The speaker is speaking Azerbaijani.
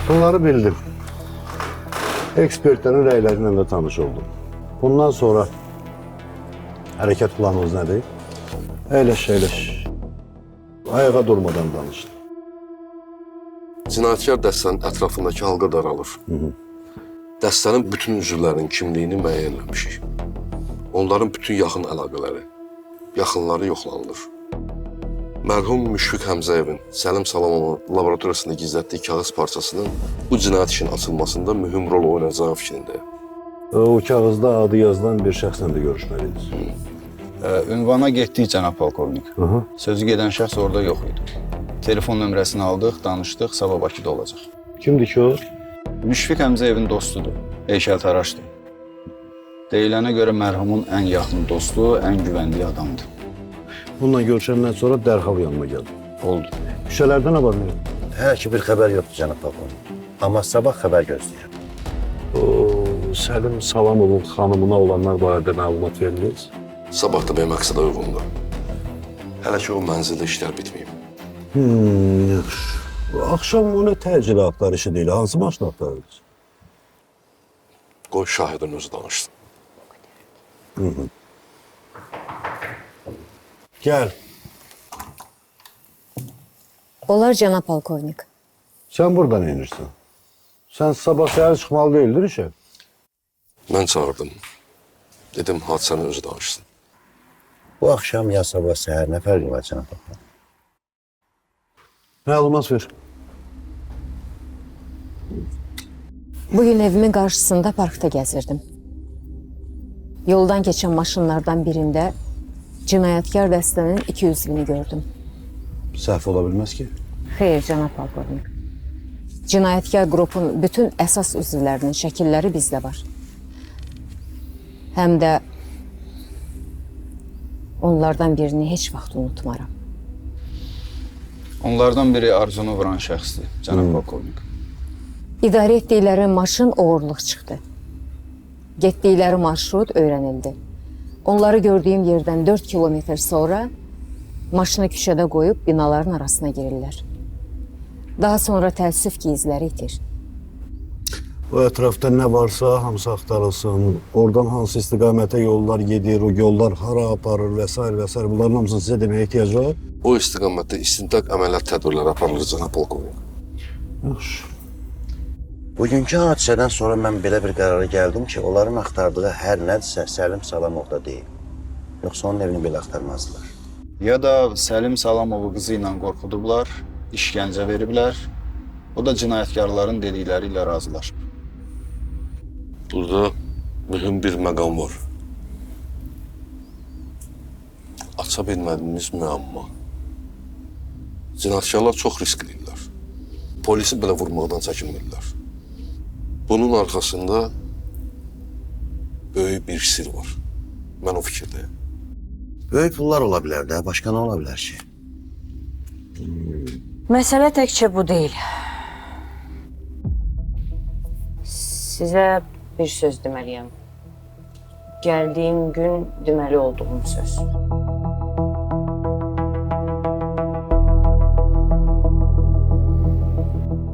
Bunları bildim. Ekspertlerin rəylərindən də tanış oldum. Bundan sonra hərəkət planımız nədir? Əyləş. Ayağa durmadan danışın. Cinayətkar dəstənin ətrafındakı halqa daralır. Dəstənin bütün üzvlərinin kimliyini müəyyənləmişik. Onların bütün yaxın əlaqələri, yaxınları yoxlanılır. Mərhum Müşfiq Həmzəyevin Səlim Salamovun laboratoriyasında gizlətdiyi kağız parçasının bu cinayət işinin açılmasında mühüm rol oynayacağı fikrindəyim. O kağızda adı yazılan bir şəxslə də görüşməliyiz. Ünvana getdik cənab polkovnik. Sözü gedən şəxs orada yox idi. Telefon nömrəsini aldıq, danışdıq, sabah Bakıda olacaq. Kimdir ki o? Müşfiq Həmzəyevin dostudur, heykəltaraşdır. Deyilənə görə mərhumun ən yaxın dostu, ən güvəndiyi adamdır. Bununla görüşəndən sonra dərhal yanıma gəldim. Oldu. Şüşələrdən nə var mı? Hələ ki bir xəbər yoxdur cənab polkovnik. Amma sabah xəbər gözləyirəm. O Səlim Salamovun xanımına olanlar barədə məlumat verirsiniz? Sabah da benim məqsədə uyğundur. Hələ ki o mənzildə işlər bitməyib. Yaxşı. Axşam o nə təcili axtarışı deyil, hansı maşın axtarırız? Qoy şahidin özü danışsın. Gəl. Olar cənab polkovnik. Sən burada nə edirsən? Sən sabah səhər çıxmalı deyildir işə? Mən çağırdım. Dedim hadisəni özü danışsın. Bu axşam ya sabah səhər nə fərqi var cənab polkovnik? Məlumat ver. Bugün evimin qarşısında parkda gəzirdim. Yoldan keçən maşınlardan birində cinayətkar dəstənin 2 üzvünü gördüm. Səhv ola bilməz ki. Xeyr, cənab polkovnik. Cinayətkar qrupun bütün əsas üzvlərinin şəkilləri bizdə var. Həm də onlardan birini heç vaxt unutmaram. Onlardan biri Arzunu vuran şəxsdir, cənab polkovnik. İdarə etdikləri maşın oğurluq çıxdı. Getdikləri marşrut öyrənildi. Onları gördüyüm yerdən 4 kilometr sonra maşını küçədə qoyub binaların arasına girirlər. Daha sonra təəssüf ki, izləri itir. O ətrafda nə varsa hamısı axtarılsın. Oradan hansı istiqamətə yollar gedir, o yollar hara aparır və s. və s. Bunların hamısını sizə deməyə ehtiyac var. O istiqamətdə istintaq əməliyyat tədbirləri aparılır cənab polkovnik. Yaxşı. Bugünkü hadisədən sonra mən belə bir qərara gəldim ki, onların axtardığı hər nədirsə Səlim Salamovda deyil. Yoxsa onun evini belə axtarmazdılar. Ya da Səlim Salamovu qızı ilə qorxudublar, işgəncə veriblər. O da cinayətkarların dedikləri ilə razılaşıb. Burada mühüm bir məqam var. Aça bilmədiyimiz müəmma. Cinayətkarlar çox riskliyirlər. Polisi belə vurmaqdan çəkinmirlər. Bunun arxasında böyük bir sir var. Mən o fikirdəyim. Böyük pullar ola bilər də, başqa nə ola bilər ki? Məsələ təkcə bu deyil. Sizə bir söz deməliyəm. Gəldiyim gün deməli olduğum söz.